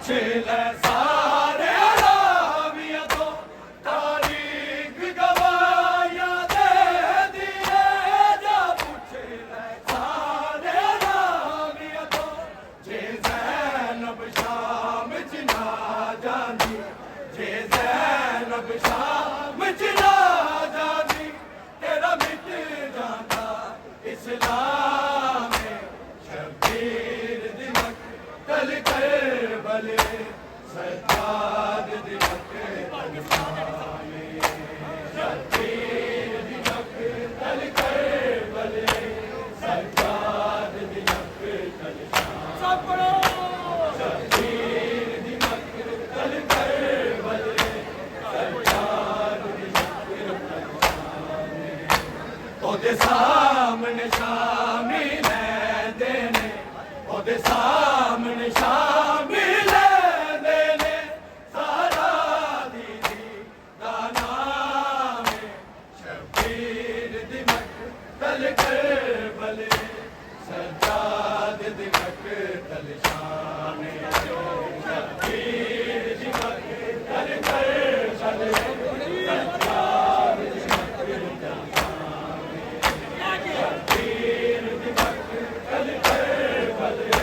पुछले सारे अराबिया तो तारीख गवाया दे दिए जा पुछले सारे अराबिया तो जे ज़ैनब शाम च ना जांदी जे ज़ैनब शाम च ना जांदी तेरा मिट जांदा इस्लाम शबीर दिमक कल करबले सज्जाद दिमक तलसाने शबीर दिमक कल करबले सज्जाद दिमक तलसाने सब पढ़ो शबीर दिमक कल करबले सज्जाद दिमक तलसाने ओदे सामने शामिल है देने ओदे सामने शामिल है देने सारा दीदी दा नाम शबीर दिमक तल करबले सज्जाद दिमक तलसाने शबीर दिमक तल करबले सज्जाद दिमक तलसाने शबीर दिमक तल करबले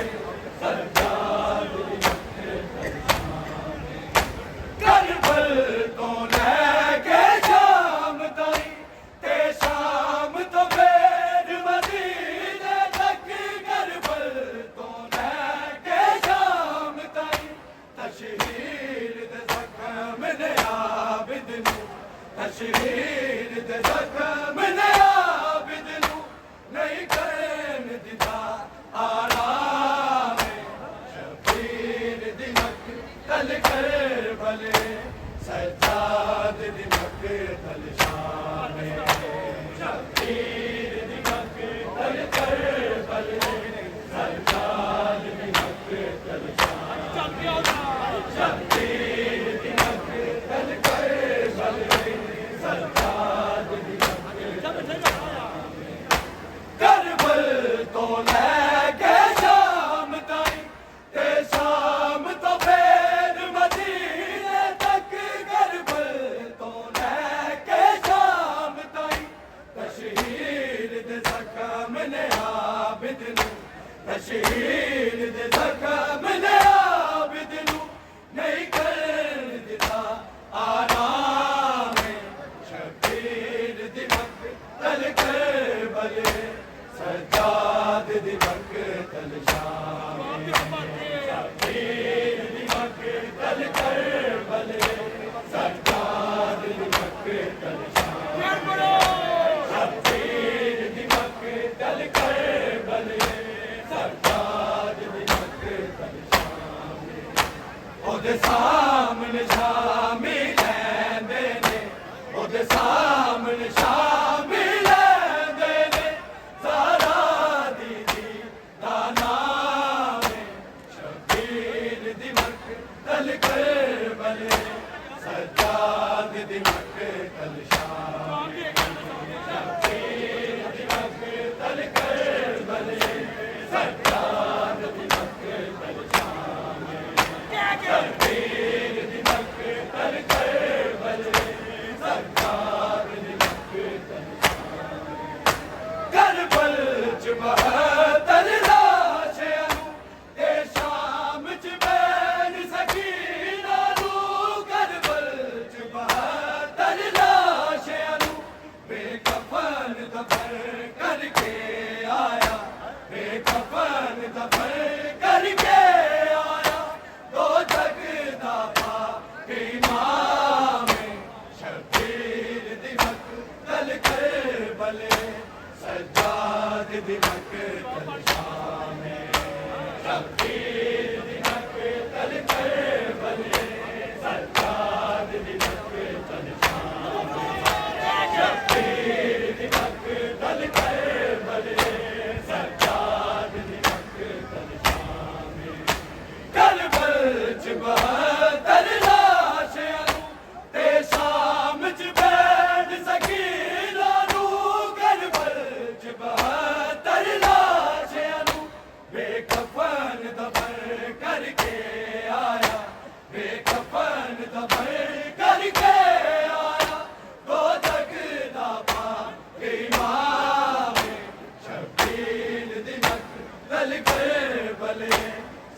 सज्जाद दिमक तलसाने करबल तो लेके शाम ताई ते शाम तो फिर मदीने तक करबल तो लेके शाम ताई तशहीर दे ज़ख्म ने आबिद नू तशहीर दे ज़ख्म ने आबिद नू नहीं करन दिता आराम शबीर दिमक तल करबले सज्जाद दिमक तलसाने शबीर दिमक तल करबले सज्जाद दिमक तलसाने शबीर दिमक तल करबले सज्जाद दिमक करबल तो लेके शाम ताई ते शाम तो फिर मदीने तक करबल तो लेके शाम ताई तशहीर दे ज़ख्म ने आबिद नू तशहीर दे ज़ख्म ने आबिद नू नहीं कर दिता आराम शबीर दिमक तल करबले सज्जाद दिमक तलसाने शबीर दिमक तल करबले सज्जाद दिमक तलसाने शबीर दिमक तल करबले सज्जाद दिमक तलसाने ओदे सामने शामिल है देने ओदे सामने शामिल है देने सारा दीदी दा नाम शबीर दिमक तल करबले सज्जाद दिमक तलसाने शबीर दिमक तल करबले सज्जाद दिमक तलसाने शबीर दिमक तल करबले सज्जाद दिमक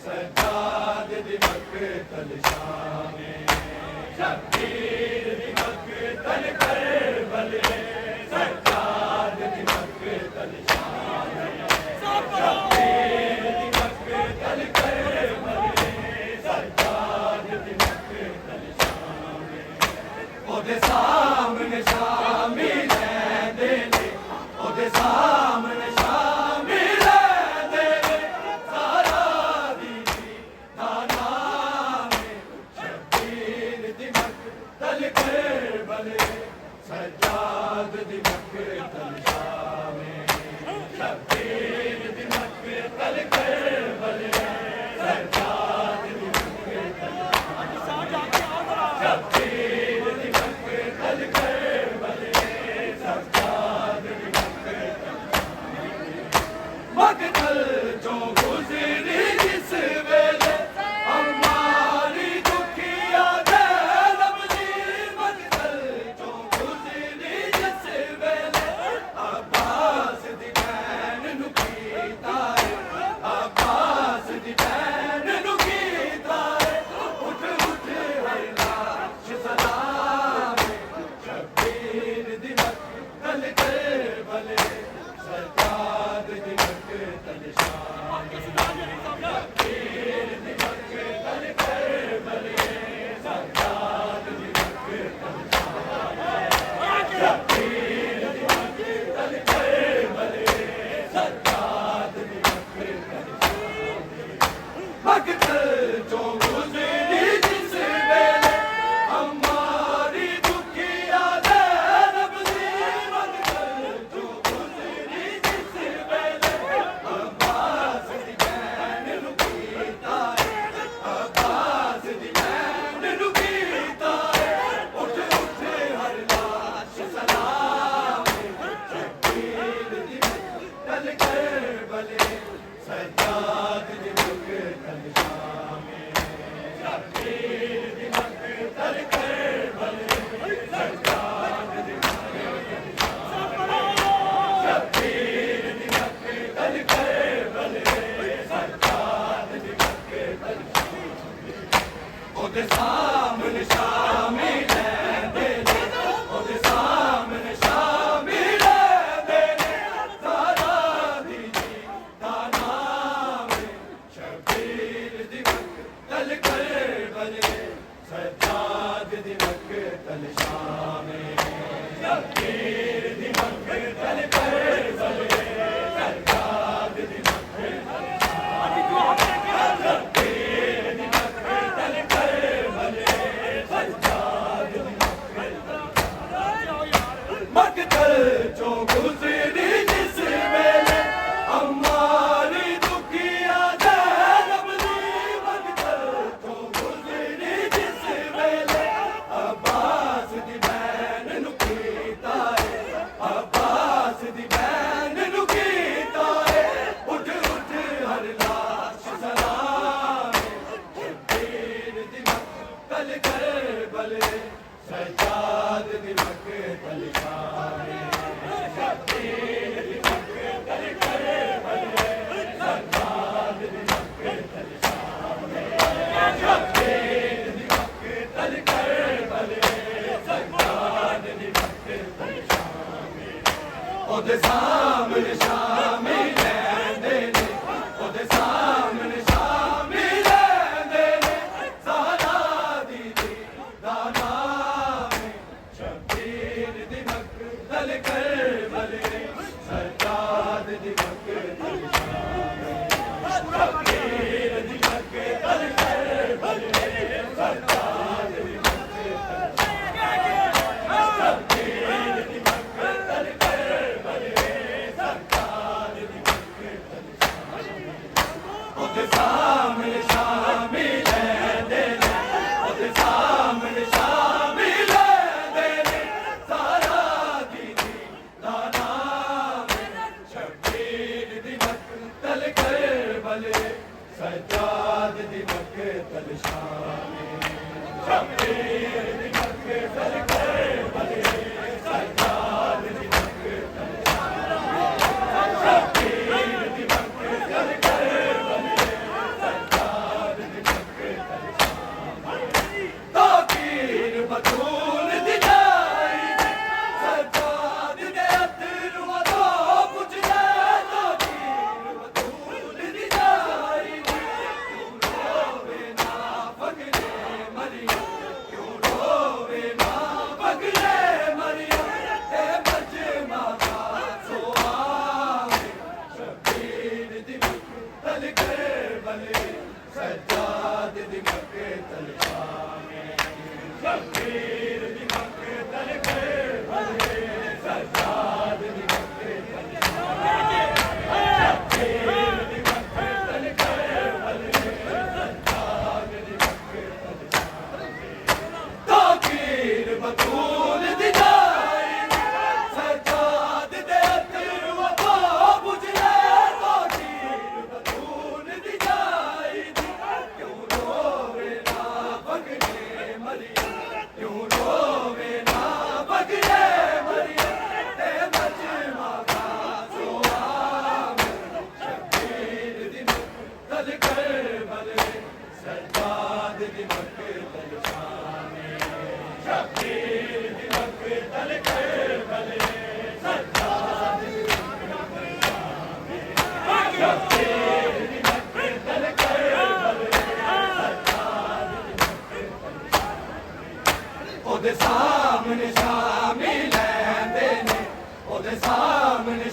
सज्जाद दी मकतल शामे शब्बीर दी मकतल करबले सज्जाद दी मकतल शामे शब्बीर दी मकतल करबले सज्जाद दी मकतल शामे ओदे सामने शामिल दे ले ओदे सामने शामिल दे ले सारा दीदी दाना में शब्बीर दी मकतल करबले सज्जाद दी मकतल शामे शब्बीर दी मकतल करबले सज्जाद दी मकतल शब्बीर दी मकतल करबले सज्जाद दी मकतल जो गुजरी जिस वेले हमारी दुखिया ज़ैनब दी मकतल जो गुजरी जिस वेले अब्बास दी भैन नू कीता है अब्बास दी भैन नू कीता है उठ उठ हर लाश सलामे शब्बीर दी मकतल करबले सज्जाद दी मकतल शामे शब्बीर दी मकतल करबले सज्जाद दी मकतल शामे शब्बीर दी मकतल करबले सज्जाद दी मकतल शामे मकतल जो गुजरी जिस वेले हमारी दुखिया ज़ैनब दी मकतल जो गुजरी जिस वेले अब्बास दी भैन नू कीता है अब्बास दी भैन नू कीता है उठ उठ हर लाश सलामे शब्बीर दी मकतल करबले सज्जाद दी मकतल शामे शब्बीर दी मकतल करबले सज्जाद दी मकतल शब्बीर दी मकतल करबले सज्जाद दी मकतल ओदे सामने शामिल दे ले ओदे सामने शामिल दे ले सारा दीदी दाना में शब्बीर दी मकतल करबले सज्जाद दी मकतल शामे शब्बीर दी मकतल करबले सज्जाद दी मकतल शब्बीर दी मकतल करबले सज्जाद दी मकतल जो गुजरी जिस वेले हमारी दुखिया ज़ैनब दी मकतल जो गुजरी जिस वेले अब्बास दी भैन नू कीता है अब्बास दी भैन नू कीता है उठ उठ हर लाश सलामे शब्बीर दी मकतल करबले सज्जाद दी मकतल शामे शब्बीर दी मकतल करबले सज्जाद दी मकतल शामे शब्बीर दी मकतल करबले सज्जाद दी मकतल शामे ओदे सामने शामिल दे ले ओदे सामने शामिल दे ले सारा दीदी दाना में शब्बीर दी मकतल करबले सज्जाद दी मकतल शामे शब्बीर दी मकतल करबले सज्जाद दी मकतल शब्बीर दी मकतल करबले सज्जाद दी मकतल ओदे सामने शामिल दे ले ओदे सामने शामिल दे ले सारा दीदी दाना में शब्बीर दी मकतल करबले सज्जाद दी मकतल शामे शब्बीर दी मकतल करबले सज्जाद दी मकतल शब्बीर दी मकतल करबले सज्जाद दी मकतल शामिल शबीर दी मकतल करबले सज्जाद दी मकतल शबीर दी मकतल करबले सज्जाद दी मकतल ताकीर बतूल दी जाई सज्जाद दे अतर वफा बुझले ताकीर बतूल दी जाई क्यों रोवे ना बगले मरियम क्यों रोवे ना बगले मरियम ते मजमा का सुआम शबीर दी मकतल करबले सज्जाद दी मकतल शामिल शबीर दी मकतल करबले सज्जाद दी मकतल शामिल शबीर दी मकतल करबले सज्जाद दी ओदे सामने शामिल लैंदे ने ओदे सामने